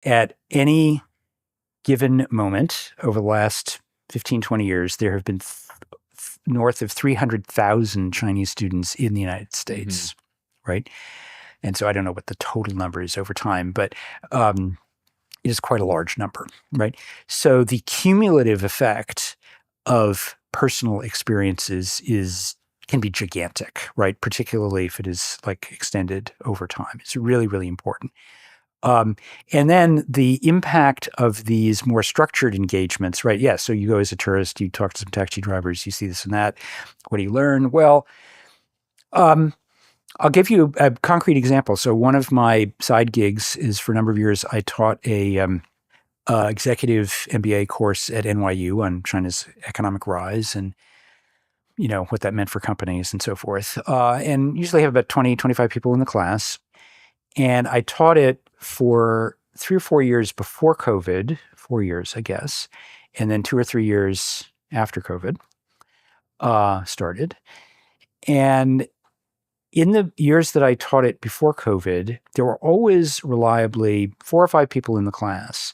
at any given moment over the last 15, 20 years, there have been north of 300,000 Chinese students in the United States, right? And so I don't know what the total number is over time, but it is quite a large number, right? So the cumulative effect of personal experiences can be gigantic, right? Particularly if it is like extended over time. It's really, really important. And then the impact of these more structured engagements, right? Yeah, so you go as a tourist, you talk to some taxi drivers, you see this and that. What do you learn? Well, I'll give you a concrete example. So one of my side gigs is for a number of years, I taught a executive MBA course at NYU on China's economic rise and, what that meant for companies and so forth. And usually I have about 20, 25 people in the class. And I taught it for 3 or 4 years before COVID, 4 years, I guess, and then 2 or 3 years after COVID started. And in the years that I taught it before COVID, there were always reliably 4 or 5 people in the class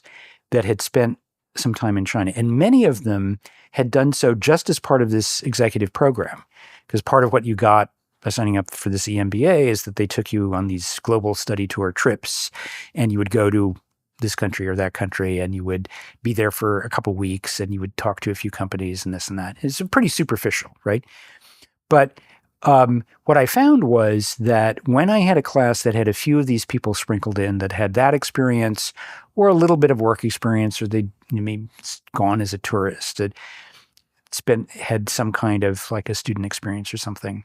that had spent some time in China. And many of them had done so just as part of this executive program, because part of what you got by signing up for this EMBA is that they took you on these global study tour trips, and you would go to this country or that country, and you would be there for a couple of weeks, and you would talk to a few companies and this and that. It's pretty superficial, right? But what I found was that when I had a class that had a few of these people sprinkled in that had that experience or a little bit of work experience, or they'd maybe gone as a tourist, had some kind of like a student experience or something,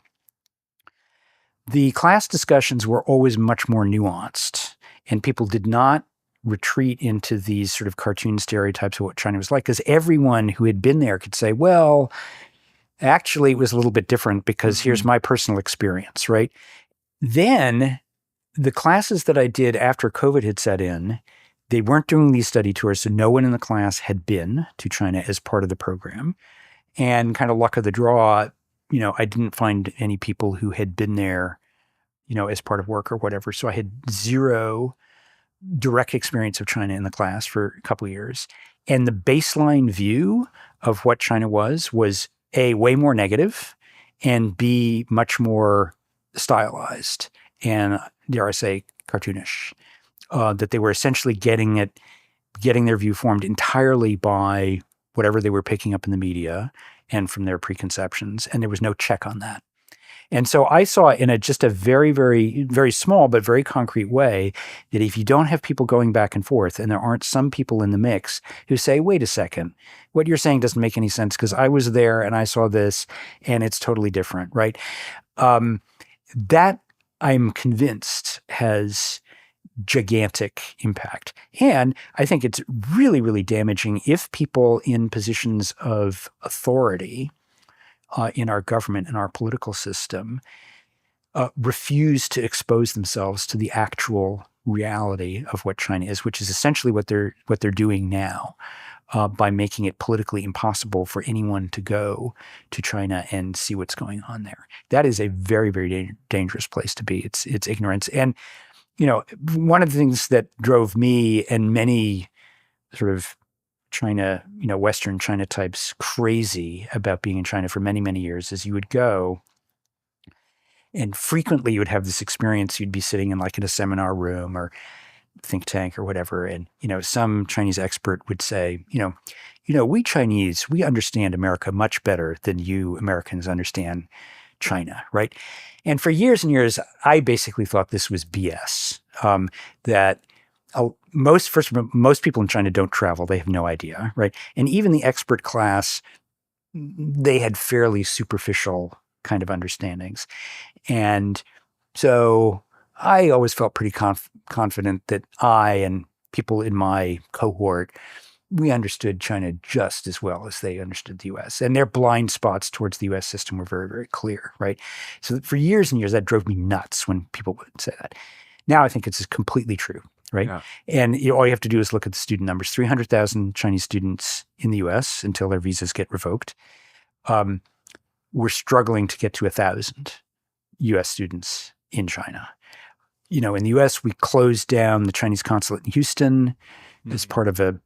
the class discussions were always much more nuanced, and people did not retreat into these sort of cartoon stereotypes of what China was like, because everyone who had been there could say, well, actually, it was a little bit different because here's my personal experience, right? Then the classes that I did after COVID had set in, they weren't doing these study tours, so no one in the class had been to China as part of the program. And kind of luck of the draw, I didn't find any people who had been there, as part of work or whatever. So I had zero direct experience of China in the class for a couple of years. And the baseline view of what China was A, way more negative, and B, much more stylized and, dare I say, cartoonish. That they were essentially getting their view formed entirely by whatever they were picking up in the media and from their preconceptions, and there was no check on that. And so I saw in just a very, very, very small but very concrete way that if you don't have people going back and forth, and there aren't some people in the mix who say, wait a second, what you're saying doesn't make any sense because I was there and I saw this and it's totally different, right? That I'm convinced has gigantic impact. And I think it's really, really damaging if people in positions of authority in our government and our political system refuse to expose themselves to the actual reality of what China is, which is essentially what they're doing now by making it politically impossible for anyone to go to China and see what's going on there. That is a very, very dangerous place to be. It's ignorance. And one of the things that drove me and many sort of China, Western China types crazy about being in China for many, many years is you would go and frequently you would have this experience. You'd be sitting in a seminar room or think tank or whatever. And, some Chinese expert would say, we Chinese, we understand America much better than you Americans understand China, right? And for years and years, I basically thought this was BS, that most people in China don't travel. They have no idea, right? And even the expert class, they had fairly superficial kind of understandings. And so I always felt pretty confident that I and people in my cohort, we understood China just as well as they understood the U.S. And their blind spots towards the U.S. system were very, very clear, right? So for years and years, that drove me nuts when people would say that. Now I think it's completely true, right? Yeah. And all you have to do is look at the student numbers. 300,000 Chinese students in the U.S. until their visas get revoked. We're struggling to get to 1,000 U.S. students in China. in the U.S., we closed down the Chinese consulate in Houston as part of a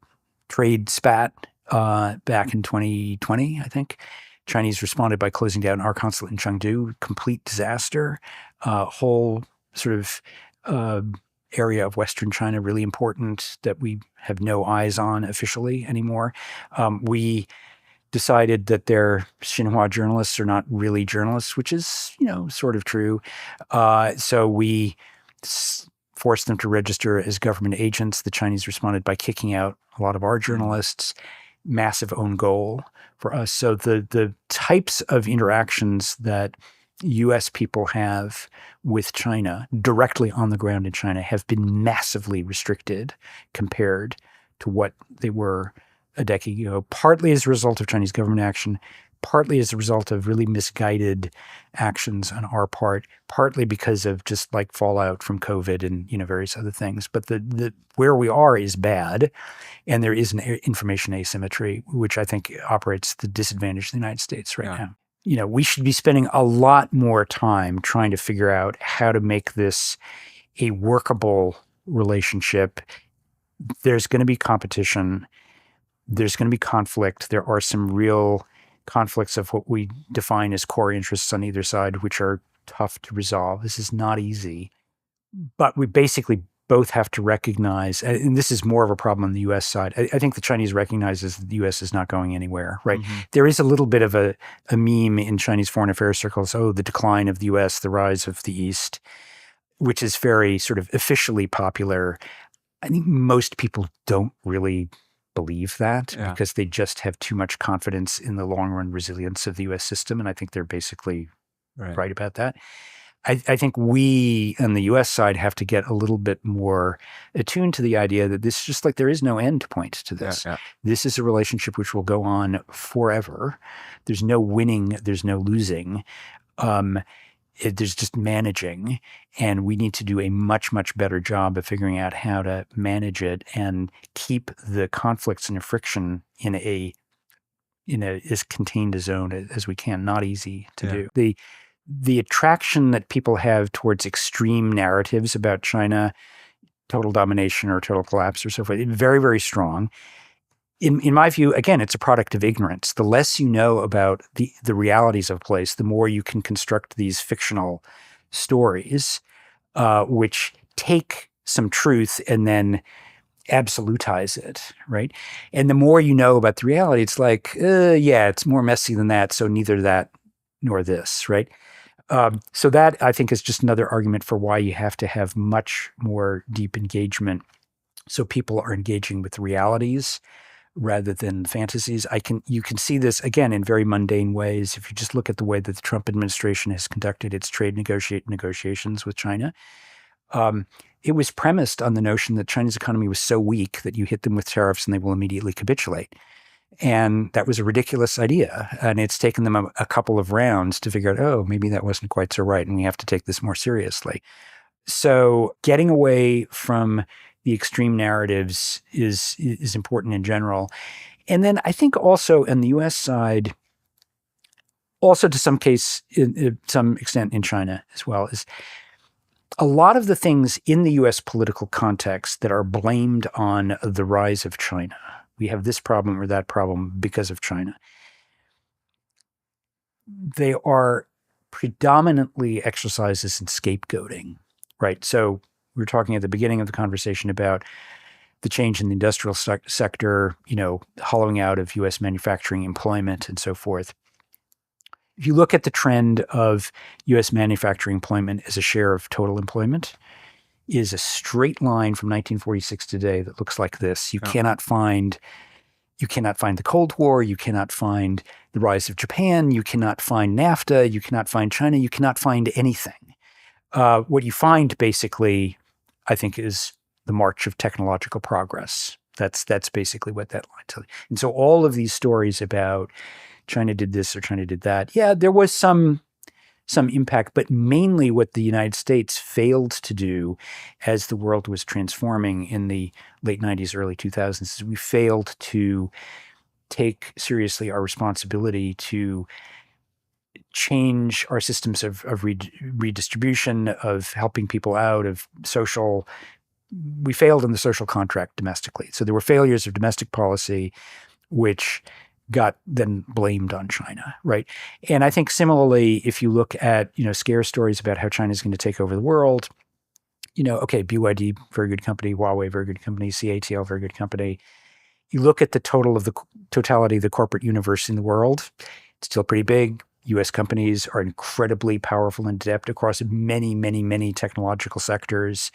trade spat back in 2020, I think. Chinese responded by closing down our consulate in Chengdu, complete disaster. Whole sort of area of Western China really important that we have no eyes on officially anymore. We decided that their Xinhua journalists are not really journalists, which is, sort of true. So we forced them to register as government agents. The Chinese responded by kicking out a lot of our journalists. Massive own goal for us. So the types of interactions that U.S. people have with China directly on the ground in China have been massively restricted compared to what they were a decade ago, partly as a result of Chinese government action, partly as a result of really misguided actions on our part, partly because of just like fallout from COVID and various other things. But the where we are is bad, and there is an information asymmetry, which I think operates to the disadvantage of the United States right now. We should be spending a lot more time trying to figure out how to make this a workable relationship. There's going to be competition. There's going to be conflict. There are some real conflicts of what we define as core interests on either side, which are tough to resolve. This is not easy. But we basically both have to recognize, and this is more of a problem on the U.S. side. I think the Chinese recognizes that the U.S. is not going anywhere, right? Mm-hmm. There is a little bit of a meme in Chinese foreign affairs circles, the decline of the U.S., the rise of the East, which is very sort of officially popular. I think most people don't really believe that because they just have too much confidence in the long-run resilience of the U.S. system, and I think they're basically right about that. I think we on the U.S. side have to get a little bit more attuned to the idea that this is just like there is no end point to this. This is a relationship which will go on forever. There's no winning. There's no losing. There's just managing, and we need to do a much, much better job of figuring out how to manage it and keep the conflicts and the friction in as contained a zone as we can. Not easy to do. The attraction that people have towards extreme narratives about China, total domination or total collapse or so forth, very, very strong. In my view, again, it's a product of ignorance. The less you know about the realities of a place, the more you can construct these fictional stories, which take some truth and then absolutize it, right? And the more you know about the reality, it's like, it's more messy than that, so neither that nor this, right? So that, I think, is just another argument for why you have to have much more deep engagement so people are engaging with realities rather than fantasies. You can see this, again, in very mundane ways. If you just look at the way that the Trump administration has conducted its trade negotiations with China, it was premised on the notion that China's economy was so weak that you hit them with tariffs and they will immediately capitulate. And that was a ridiculous idea. And it's taken them a couple of rounds to figure out, maybe that wasn't quite so right, and we have to take this more seriously. So getting away from the extreme narratives is important in general. And then I think also on the U.S. side, also to some extent in China as well, is a lot of the things in the U.S. political context that are blamed on the rise of China. We have this problem or that problem because of China. They are predominantly exercises in scapegoating, right? So we were talking at the beginning of the conversation about the change in the industrial sector, hollowing out of U.S. manufacturing employment and so forth. If you look at the trend of U.S. manufacturing employment as a share of total employment, is a straight line from 1946 today that looks like this. You cannot find the Cold War. You cannot find the rise of Japan. You cannot find NAFTA. You cannot find China. You cannot find anything. What you find basically, I think, is the march of technological progress. That's basically what that line tells you. And so all of these stories about China did this or China did that, there was some impact, but mainly what the United States failed to do as the world was transforming in the late 90s, early 2000s, is we failed to take seriously our responsibility to change our systems of redistribution, of helping people out, of social. We failed in the social contract domestically. So there were failures of domestic policy, which got then blamed on China, right? And I think similarly, if you look at, scare stories about how China is going to take over the world, okay, BYD, very good company, Huawei, very good company, CATL, very good company. You look at the totality of the corporate universe in the world, it's still pretty big. U.S. companies are incredibly powerful and adept across many, many, many technological sectors.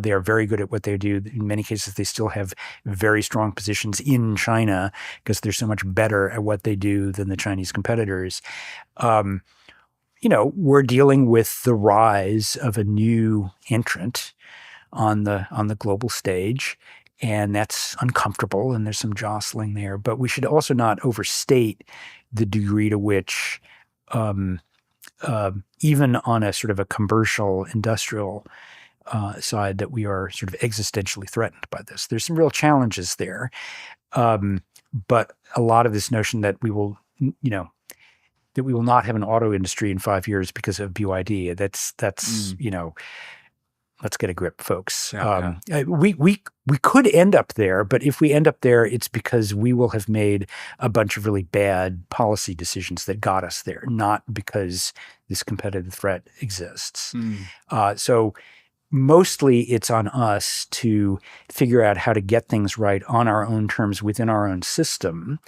They are very good at what they do. In many cases, they still have very strong positions in China because they're so much better at what they do than the Chinese competitors. We're dealing with the rise of a new entrant on the global stage, and that's uncomfortable, and there's some jostling there. But we should also not overstate the degree to which, even on a sort of a commercial, industrial side, that we are sort of existentially threatened by this. There's some real challenges there. But a lot of this notion that we will, that we will not have an auto industry in 5 years because of BYD, that's let's get a grip, folks. We could end up there, but if we end up there, it's because we will have made a bunch of really bad policy decisions that got us there, not because this competitive threat exists. So mostly it's on us to figure out how to get things right on our own terms within our own system.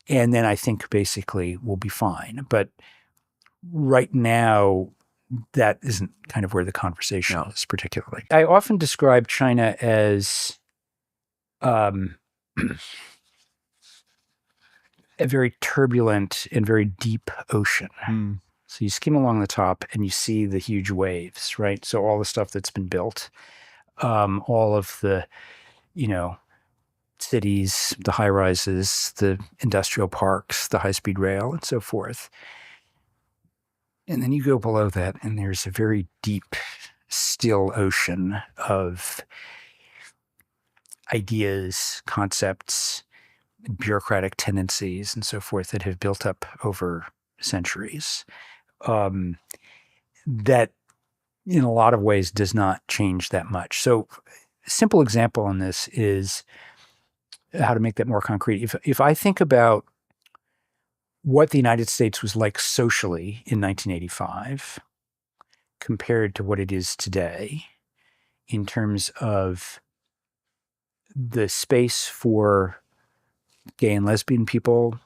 And then I think basically we'll be fine. But right now, that isn't kind of where the conversation is particularly. I often describe China as a very turbulent and very deep ocean. So you skim along the top and you see the huge waves, right? So all the stuff that's been built, all of the, cities, the high rises, the industrial parks, the high-speed rail, and so forth. And then you go below that, and there's a very deep, still ocean of ideas, concepts, bureaucratic tendencies, and so forth that have built up over centuries. That, in a lot of ways, does not change that much. So a simple example on this is how to make that more concrete. If I think about what the United States was like socially in 1985 compared to what it is today in terms of the space for gay and lesbian people,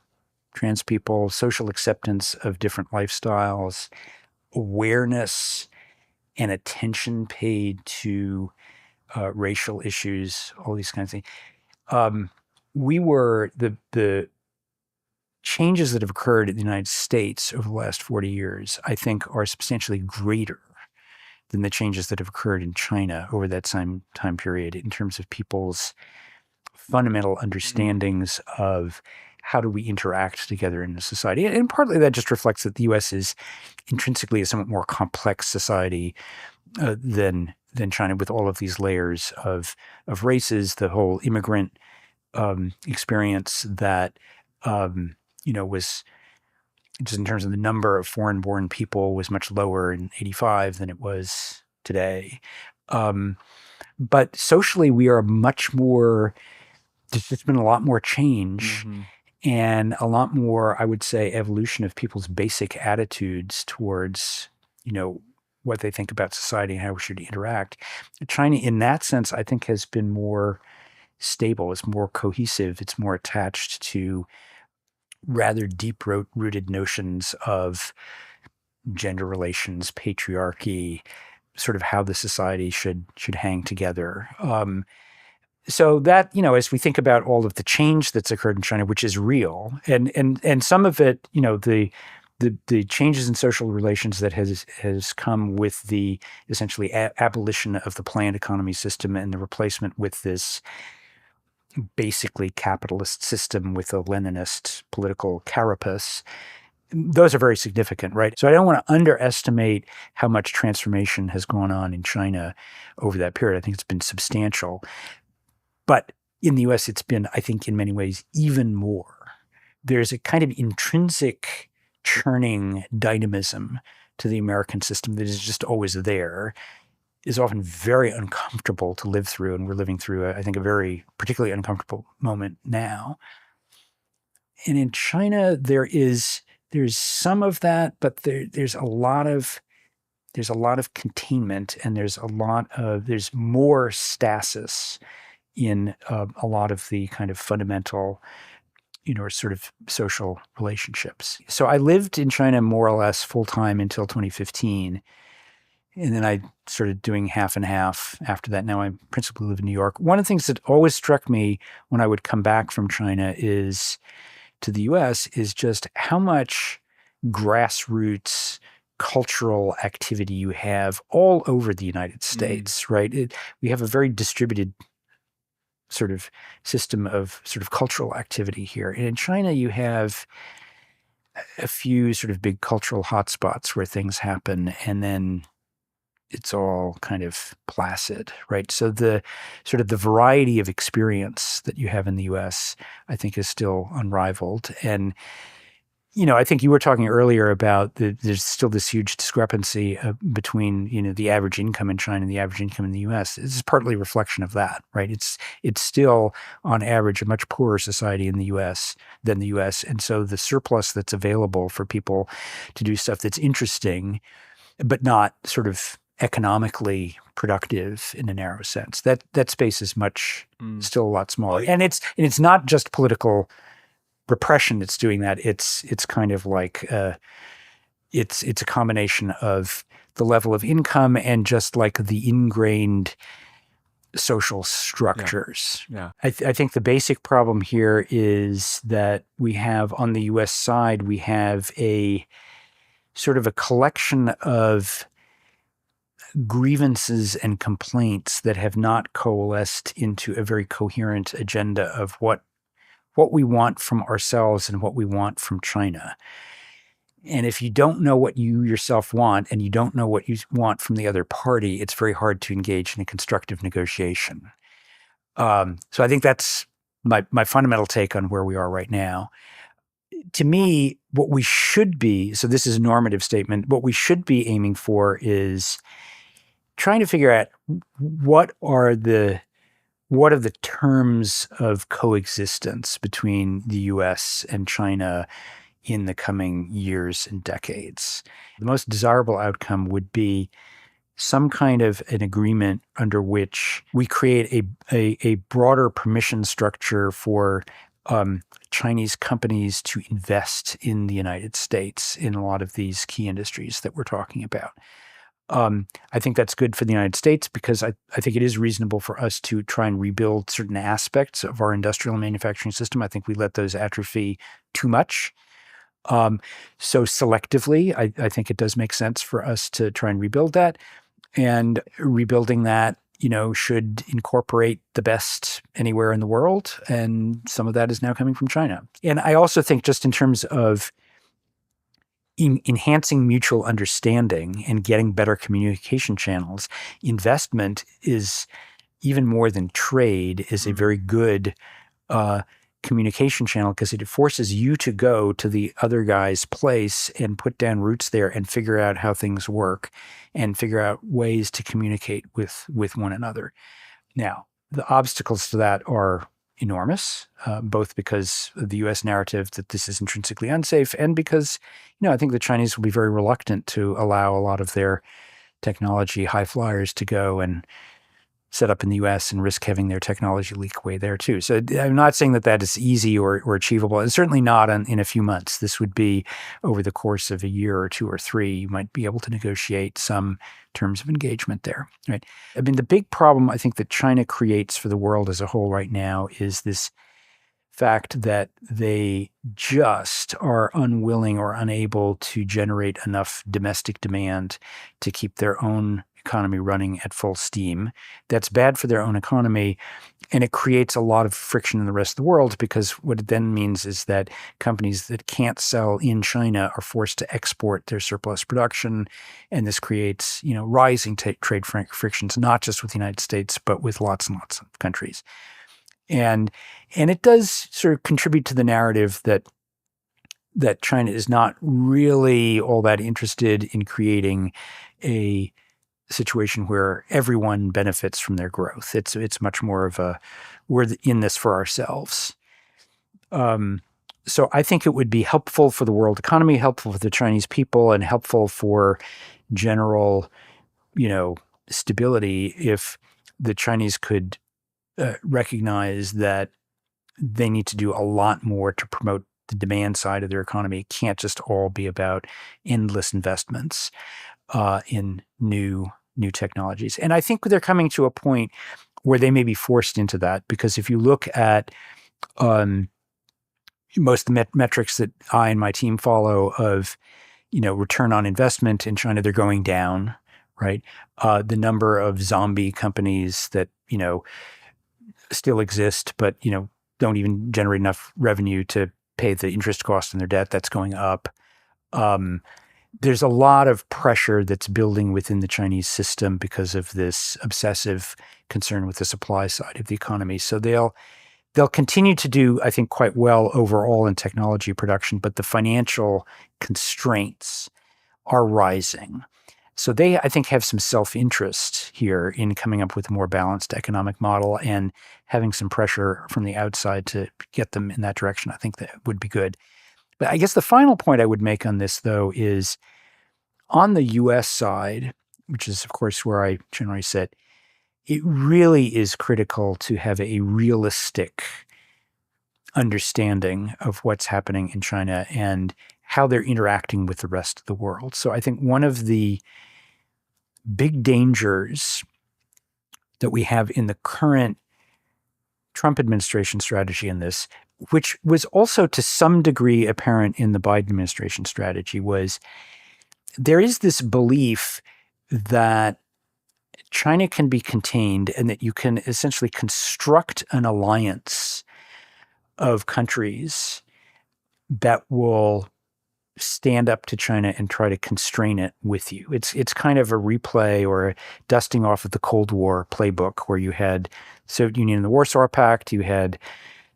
trans people, social acceptance of different lifestyles, awareness and attention paid to racial issues, all these kinds of things. We were the changes that have occurred in the United States over the last 40 years, I think, are substantially greater than the changes that have occurred in China over that same time period in terms of people's fundamental understandings of how do we interact together in a society. And partly that just reflects that the U.S. is intrinsically a somewhat more complex society than China, with all of these layers of races, the whole immigrant experience that was just in terms of the number of foreign-born people was much lower in 85 than it was today. But socially, we are much more, there's been a lot more change and a lot more, I would say, evolution of people's basic attitudes towards, what they think about society and how we should interact. China, in that sense, I think has been more stable. It's more cohesive. It's more attached to rather deep-rooted notions of gender relations, patriarchy, sort of how the society should hang together. So that, as we think about all of the change that's occurred in China, which is real, and some of it, the changes in social relations that has come with the essentially abolition of the planned economy system and the replacement with this basically capitalist system with a Leninist political carapace, those are very significant, right? So I don't want to underestimate how much transformation has gone on in China over that period. I think it's been substantial. But in the U.S., it's been, I think, in many ways, even more. There's a kind of intrinsic churning dynamism to the American system that is just always there is often very uncomfortable to live through. And we're living through, I think, a very particularly uncomfortable moment now. And in China, there's some of that, but there's a lot of containment, and there's more stasis in a lot of the kind of fundamental, sort of social relationships. So I lived in China more or less full time until 2015. And then I started doing half and half after that. Now I principally live in New York. One of the things that always struck me when I would come back from China to the US is just how much grassroots cultural activity you have all over the United States, right? We have a very distributed sort of system of sort of cultural activity here. And in China, you have a few sort of big cultural hotspots where things happen, and then it's all kind of placid, right? So the sort of the variety of experience that you have in the US, I think, is still unrivaled. And, I think you were talking earlier about there's still this huge discrepancy between, the average income in China and the average income in the US. This is partly a reflection of that, right? It's still, on average, a much poorer society in the US than the US. And so the surplus that's available for people to do stuff that's interesting, but not sort of economically productive in a narrow sense, that space is still a lot smaller. And it's not just political repression that's doing that. It's kind of like it's a combination of the level of income and just like the ingrained social structures. Yeah. I think the basic problem here is that we have, on the US side, we have a sort of a collection of grievances and complaints that have not coalesced into a very coherent agenda of what we want from ourselves and what we want from China. And if you don't know what you yourself want, and you don't know what you want from the other party, it's very hard to engage in a constructive negotiation. So I think that's my fundamental take on where we are right now. To me, what we should be, so this is a normative statement, what we should be aiming for is trying to figure out what are the terms of coexistence between the US and China in the coming years and decades. The most desirable outcome would be some kind of an agreement under which we create a broader permission structure for Chinese companies to invest in the United States in a lot of these key industries that we're talking about. I think that's good for the United States because I think it is reasonable for us to try and rebuild certain aspects of our industrial manufacturing system. I think we let those atrophy too much. So selectively, I think it does make sense for us to try and rebuild that. And rebuilding that, should incorporate the best anywhere in the world. And some of that is now coming from China. And I also think, just in terms of enhancing mutual understanding and getting better communication channels, investment is, even more than trade, is a very good communication channel, because it forces you to go to the other guy's place and put down roots there and figure out how things work and figure out ways to communicate with one another. Now, the obstacles to that are enormous, both because of the U.S. narrative that this is intrinsically unsafe, and because, I think the Chinese will be very reluctant to allow a lot of their technology high flyers to go and set up in the U.S. and risk having their technology leak away there too. So I'm not saying that is easy or achievable. It's certainly not in a few months. This would be over the course of a year or two or three. You might be able to negotiate some terms of engagement there, right? I mean, the big problem I think that China creates for the world as a whole right now is this fact that they just are unwilling or unable to generate enough domestic demand to keep their own economy running at full steam. That's bad for their own economy, and it creates a lot of friction in the rest of the world, because what it then means is that companies that can't sell in China are forced to export their surplus production, and this creates, rising trade frictions, not just with the United States, but with lots and lots of countries. And it does sort of contribute to the narrative that that China is not really all that interested in creating a situation where everyone benefits from their growth. It's much more of a, we're in this for ourselves. So I think it would be helpful for the world economy, helpful for the Chinese people, and helpful for general, stability if the Chinese could recognize that they need to do a lot more to promote the demand side of their economy. It can't just all be about endless investments in new technologies. And I think they're coming to a point where they may be forced into that, because if you look at most of the metrics that I and my team follow of, return on investment in China, they're going down, right? The number of zombie companies that, still exist, but, don't even generate enough revenue to pay the interest cost on their debt, that's going up. There's a lot of pressure that's building within the Chinese system because of this obsessive concern with the supply side of the economy. So they'll continue to do, I think, quite well overall in technology production, but the financial constraints are rising. So they, I think, have some self-interest here in coming up with a more balanced economic model, and having some pressure from the outside to get them in that direction. I think that would be good. But I guess the final point I would make on this, though, is on the U.S. side, which is, of course, where I generally sit, it really is critical to have a realistic understanding of what's happening in China and how they're interacting with the rest of the world. So I think one of the big dangers that we have in the current Trump administration strategy in this, which was also to some degree apparent in the Biden administration strategy, was there is this belief that China can be contained and that you can essentially construct an alliance of countries that will stand up to China and try to constrain it with you. It's kind of a replay or a dusting off of the Cold War playbook, where you had the Soviet Union and the Warsaw Pact, you had the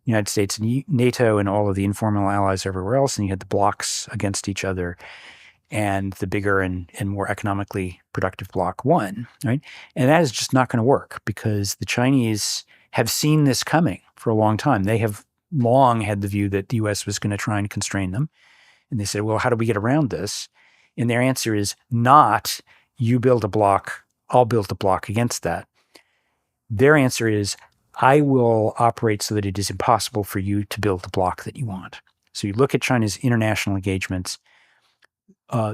United States and NATO and all of the informal allies everywhere else, and you had the blocs against each other, and the bigger and more economically productive bloc won, right? And that is just not going to work, because the Chinese have seen this coming for a long time. They have long had the view that the U.S. was going to try and constrain them. And they said, well, how do we get around this? And their answer is not, you build a bloc, I'll build a bloc against that. Their answer is, I will operate so that it is impossible for you to build the bloc that you want. So you look at China's international engagements,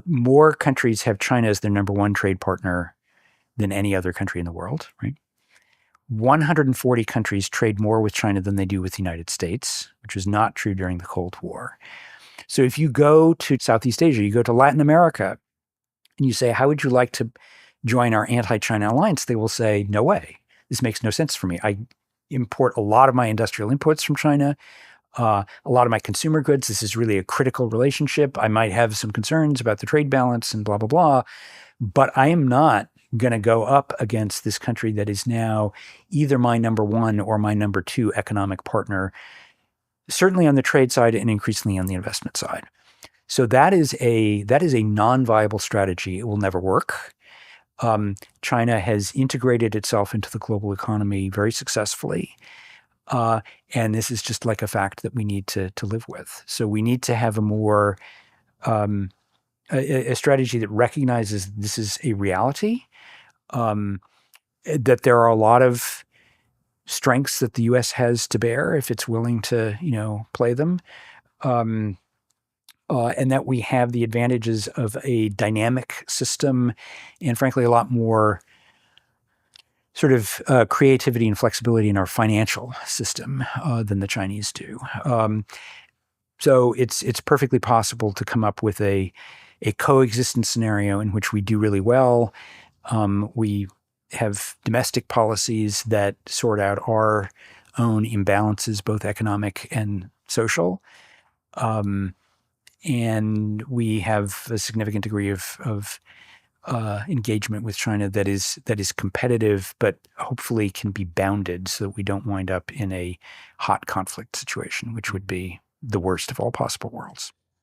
more countries have China as their number one trade partner than any other country in the world, right? 140 countries trade more with China than they do with the United States, which was not true during the Cold War. So if you go to Southeast Asia, you go to Latin America, and you say, how would you like to join our anti-China alliance? They will say, no way. This makes no sense for me. I import a lot of my industrial inputs from China, a lot of my consumer goods. This is really a critical relationship. I might have some concerns about the trade balance and blah, blah, blah, but I am not going to go up against this country that is now either my number one or my number two economic partner, certainly on the trade side and increasingly on the investment side. So that is a non-viable strategy. It will never work. China has integrated itself into the global economy very successfully. And this is just like a fact that we need to live with. So we need to have a more a strategy that recognizes this is a reality, that there are a lot of strengths that the U.S. has to bear if it's willing to, play them, and that we have the advantages of a dynamic system and, frankly, a lot more sort of creativity and flexibility in our financial system than the Chinese do. So it's perfectly possible to come up with a coexistence scenario in which we do really well. We have domestic policies that sort out our own imbalances, both economic and social. And we have a significant degree of engagement with China that is competitive, but hopefully can be bounded so that we don't wind up in a hot conflict situation, which would be the worst of all possible worlds.